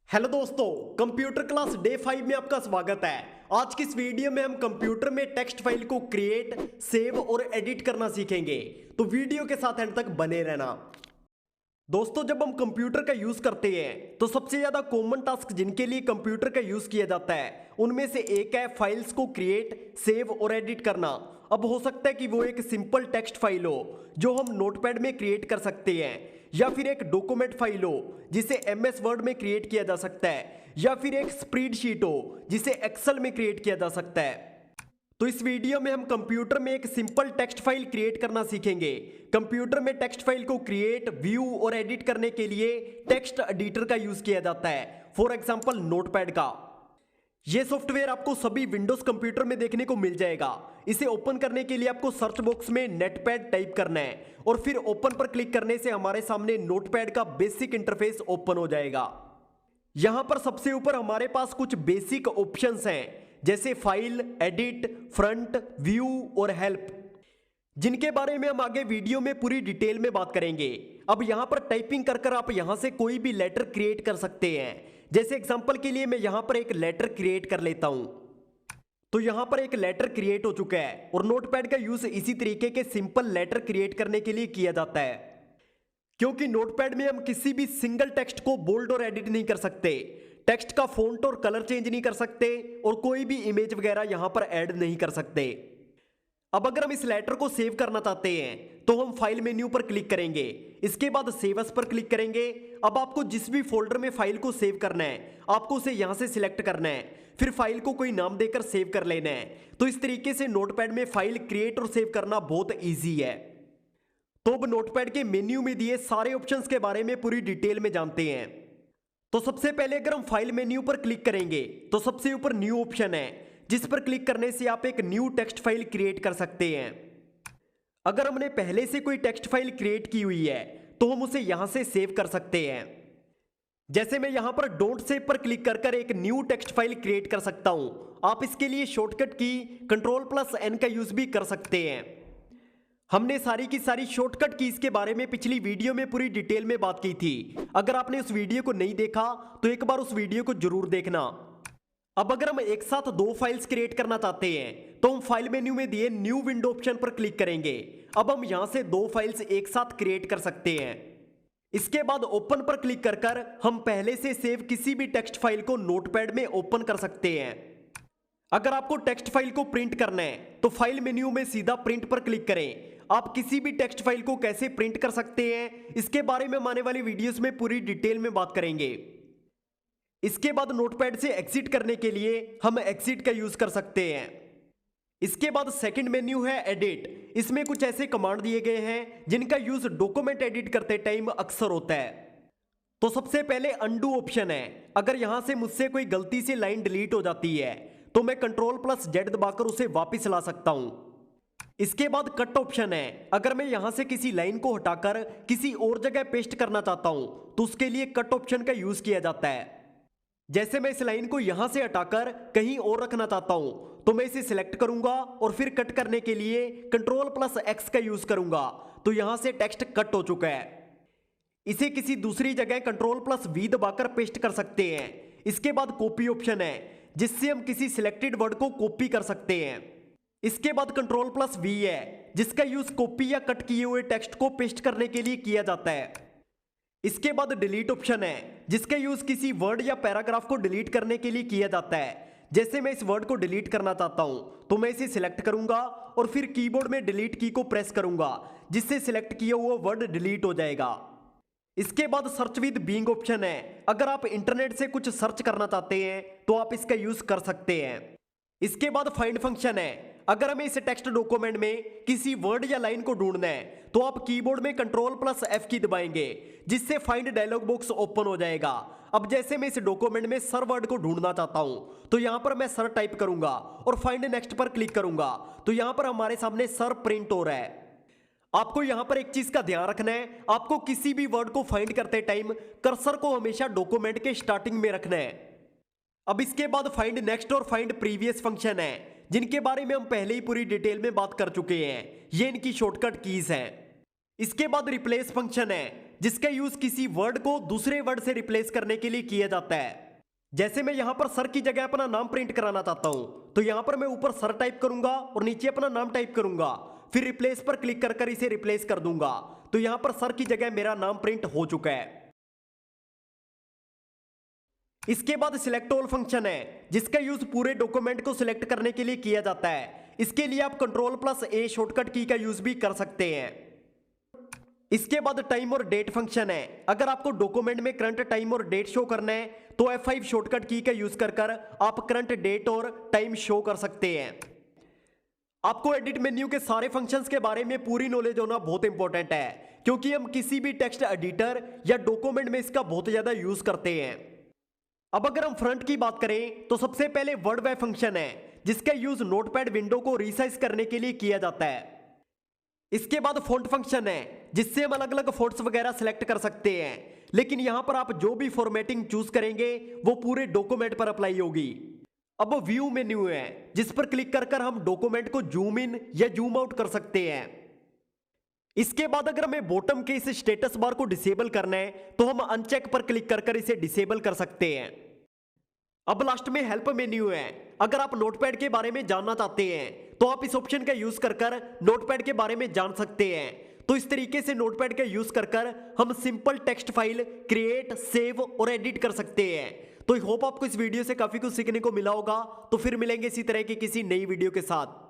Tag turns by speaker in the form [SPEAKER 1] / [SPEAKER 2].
[SPEAKER 1] Hello दोस्तों, computer class day 5 में आपका स्वागत है। आज की इस वीडियो में हम कंप्यूटर में टेक्स्ट फाइल को क्रिएट, सेव और एडिट करना सीखेंगे, तो वीडियो के साथ एंड तक बने रहना। दोस्तों, जब हम कंप्यूटर का यूज करते हैं तो सबसे ज्यादा कॉमन टास्क जिनके लिए कंप्यूटर का यूज किया जाता है उनमें से एक है फाइल्स को क्रिएट, सेव और एडिट करना। अब हो सकता है कि वो एक सिंपल टेक्स्ट फाइल हो जो हम नोटपैड में क्रिएट कर सकते हैं, या फिर एक डॉक्यूमेंट फाइल हो जिसे एमएस वर्ड में क्रिएट किया जा सकता है, या फिर एक स्प्रेडशीट हो जिसे एक्सेल में क्रिएट किया जा सकता है। तो इस वीडियो में हम कंप्यूटर में एक सिंपल टेक्स्ट फाइल क्रिएट करना सीखेंगे। कंप्यूटर में टेक्स्ट फाइल को क्रिएट, व्यू और एडिट करने के लिए टेक्स्ट एडिटर का यूज किया जाता है, फॉर एग्जांपल नोटपैड का। यह सॉफ्टवेयर आपको सभी विंडोज कंप्यूटर में देखने को मिल जाएगा। इसे ओपन करने के लिए आपको सर्च बॉक्स में नेटपैड टाइप करना है और फिर ओपन पर क्लिक करने से हमारे सामने नोटपैड का बेसिक इंटरफेस ओपन हो जाएगा। यहां पर सबसे ऊपर हमारे पास कुछ बेसिक ऑप्शंस हैं, जैसे फाइल, एडिट, फ्रंट, व्यू और हेल्प, जिनके बारे में हम आगे वीडियो में पूरी डिटेल में बात करेंगे। अब यहां पर टाइपिंग कर आप यहां से कोई भी लेटर क्रिएट कर सकते हैं। जैसे एग्जांपल के लिए मैं यहां पर एक लेटर क्रिएट कर लेता हूं। तो यहां पर एक लेटर क्रिएट हो चुका है और नोटपैड का यूज इसी तरीके के सिंपल लेटर क्रिएट करने के लिए किया जाता है, क्योंकि नोटपैड में हम किसी भी सिंगल टेक्स्ट को बोल्ड और एडिट नहीं कर सकते, टेक्स्ट का फॉन्ट और कलर चेंज नहीं कर सकते और कोई भी इमेज वगैरह यहां पर ऐड नहीं कर सकते। अब अगर हम इस लेटर को सेव करना चाहते हैं तो हम फाइल मेन्यू पर क्लिक करेंगे, इसके बाद सेव एज पर क्लिक करेंगे। अब आपको जिस भी फोल्डर में फाइल को सेव करना है आपको उसे यहां से सिलेक्ट करना है, फिर फाइल को कोई नाम देकर सेव कर लेना है। तो इस तरीके से नोटपैड में फाइल क्रिएट और सेव करना बहुत ईजी है। तो अब नोटपैड के मेन्यू में दिए सारे ऑप्शंस के बारे में पूरी डिटेल में जानते हैं। तो सबसे पहले अगर हम फाइल मेन्यू पर क्लिक करेंगे तो सबसे ऊपर न्यू ऑप्शन है, जिस पर क्लिक करने से आप एक न्यू टेक्स्ट फाइल क्रिएट कर सकते हैं। अगर हमने पहले से कोई टेक्स्ट फाइल क्रिएट की हुई है तो हम उसे यहां से सेव कर सकते हैं। जैसे मैं यहां पर डोंट सेव पर क्लिक कर एक न्यू टेक्स्ट फाइल क्रिएट कर सकता हूं। आप इसके लिए शॉर्टकट की Ctrl+N का यूज भी कर सकते हैं। हमने सारी की सारी शॉर्टकट कीज के बारे में पिछली वीडियो में पूरी डिटेल में बात की थी। अगर आपने उस वीडियो को नहीं देखा तो एक बार उस वीडियो को जरूर देखना। अब अगर हम एक साथ दो फाइल्स क्रिएट करना चाहते हैं तो हम फाइल मेन्यू में दिए न्यू विंडो ऑप्शन पर क्लिक करेंगे। अब हम यहां से दो फाइल्स एक साथ क्रिएट कर सकते हैं। इसके बाद ओपन पर क्लिक कर हम पहले से सेव किसी भी टेक्स्ट फाइल को नोटपैड में ओपन कर सकते हैं। अगर आपको टेक्स्ट फाइल को प्रिंट करना है तो फाइल मेन्यू में सीधा प्रिंट पर क्लिक करें। आप किसी भी टेक्स्ट फाइल को कैसे प्रिंट कर सकते हैं इसके बारे में आने वाली वीडियोस में पूरी डिटेल में बात करेंगे। इसके बाद नोटपैड से एग्जिट करने के लिए हम एग्जिट का यूज कर सकते हैं। इसके बाद सेकंड मेन्यू है एडिट। इसमें कुछ ऐसे कमांड दिए गए हैं जिनका यूज डॉक्यूमेंट एडिट करते टाइम अक्सर होता है। तो सबसे पहले अंडू ऑप्शन है। अगर यहां से मुझसे कोई गलती से लाइन डिलीट हो जाती है तो मैं Ctrl+Z दबाकर उसे वापस ला सकता हूं। इसके बाद कट ऑप्शन है। अगर मैं यहां से किसी लाइन को हटाकर किसी और जगह पेस्ट करना चाहता हूं तो उसके लिए कट ऑप्शन का यूज किया जाता है। जैसे मैं इस लाइन को यहां से हटाकर कहीं और रखना चाहता हूं तो मैं इसे सिलेक्ट करूंगा और फिर कट करने के लिए Ctrl+X का यूज करूंगा। तो यहां से टेक्स्ट कट हो चुका है। इसे किसी दूसरी जगह Ctrl+V दबाकर पेस्ट कर सकते हैं। इसके बाद कॉपी ऑप्शन है, जिससे हम किसी सिलेक्टेड वर्ड को कॉपी कर सकते हैं। इसके बाद Ctrl+V है, जिसका यूज कॉपी या कट किए हुए टेक्स्ट को पेस्ट करने के लिए किया जाता है। इसके बाद डिलीट ऑप्शन है, जिसका यूज किसी वर्ड या पैराग्राफ को डिलीट करने के लिए किया जाता है। जैसे मैं इस वर्ड को डिलीट करना चाहता हूं तो मैं इसे सिलेक्ट करूंगा और फिर कीबोर्ड में डिलीट की को प्रेस करूंगा, जिससे सिलेक्ट किया हुआ वर्ड डिलीट हो जाएगा। इसके बाद सर्च विद बीइंग ऑप्शन है। अगर आप इंटरनेट से कुछ सर्च करना चाहते हैं तो आप इसका यूज कर सकते हैं। इसके बाद फाइंड फंक्शन है। अगर हमें इस टेक्स्ट डॉक्यूमेंट में किसी वर्ड या लाइन को ढूंढना है तो आप कीबोर्ड में Ctrl+F की दबाएंगे, जिससे फाइंड डायलॉग बॉक्स ओपन हो जाएगा। अब जैसे मैं इस डॉक्यूमेंट में सर वर्ड को ढूंढना चाहता हूं तो यहां पर मैं सर टाइप करूंगा और फाइंड नेक्स्ट पर क्लिक करूंगा। तो यहां पर हमारे सामने सर प्रिंट हो रहा है। आपको यहां पर एक चीज का ध्यान रखना है, आपको किसी भी वर्ड को फाइंड करते टाइम कर्सर को हमेशा डॉक्यूमेंट के स्टार्टिंग में रखना है। अब इसके बाद फाइंड नेक्स्ट और फाइंड प्रीवियस फंक्शन है, जिनके बारे में हम पहले ही पूरी डिटेल में बात कर चुके हैं। ये इनकी शॉर्टकट कीज हैं। इसके बाद रिप्लेस फंक्शन है। जिसका यूज किसी वर्ड को दूसरे वर्ड से रिप्लेस करने के लिए किया जाता है। जैसे मैं यहां पर सर की जगह अपना नाम प्रिंट कराना चाहता हूं, तो यहां पर मैं ऊपर सर टाइप करूंगा और नीचे अपना नाम टाइप करूंगा, फिर रिप्लेस पर क्लिक कर इसे रिप्लेस कर दूंगा। तो यहां पर सर की जगह मेरा नाम प्रिंट हो चुका है। इसके बाद सिलेक्ट ऑल फंक्शन है, जिसका यूज पूरे डॉक्यूमेंट को सिलेक्ट करने के लिए किया जाता है। इसके लिए आप Ctrl+A शॉर्टकट की का यूज भी कर सकते हैं। इसके बाद टाइम और डेट फंक्शन है। अगर आपको डॉक्यूमेंट में करंट टाइम और डेट शो करना है तो F5 शॉर्टकट की का यूज कर आप करंट डेट और टाइम शो कर सकते हैं। आपको एडिट मेन्यू के सारे फंक्शंस के बारे में पूरी नॉलेज होना बहुत इंपॉर्टेंट है, क्योंकि हम किसी भी टेक्स्ट एडिटर या डॉक्यूमेंट में इसका बहुत ज्यादा यूज करते हैं। अब अगर हम फ्रंट की बात करें तो सबसे पहले वर्ड वै फंक्शन है, जिसका यूज नोटपैड विंडो को रीसाइज करने के लिए किया जाता है। इसके बाद फॉन्ट फंक्शन है, जिससे हम अलग अलग फॉन्ट्स वगैरह सिलेक्ट कर सकते हैं, लेकिन यहां पर आप जो भी फॉर्मेटिंग चूज करेंगे वो पूरे डॉक्यूमेंट पर अप्लाई होगी। अब व्यू मेन्यू है, जिस पर क्लिक कर हम डॉक्यूमेंट को जूम इन या जूम आउट कर सकते हैं। इसके बाद अगर हमें बॉटम के इस स्टेटस बार को डिसेबल करना है तो हम अनचेक पर क्लिक कर इसे डिसेबल कर सकते हैं। अब लास्ट में हेल्प मेन्यू है। अगर आप नोटपैड के बारे में जानना चाहते हैं तो आप इस ऑप्शन का यूज कर नोटपैड के बारे में जान सकते हैं। तो इस तरीके से नोटपैड का यूज कर हम simple text file create, save और एडिट कर सकते हैं। तो आई होप आपको इस वीडियो से काफी कुछ सीखने को मिला होगा। तो फिर मिलेंगे इसी तरह की किसी नई वीडियो के साथ।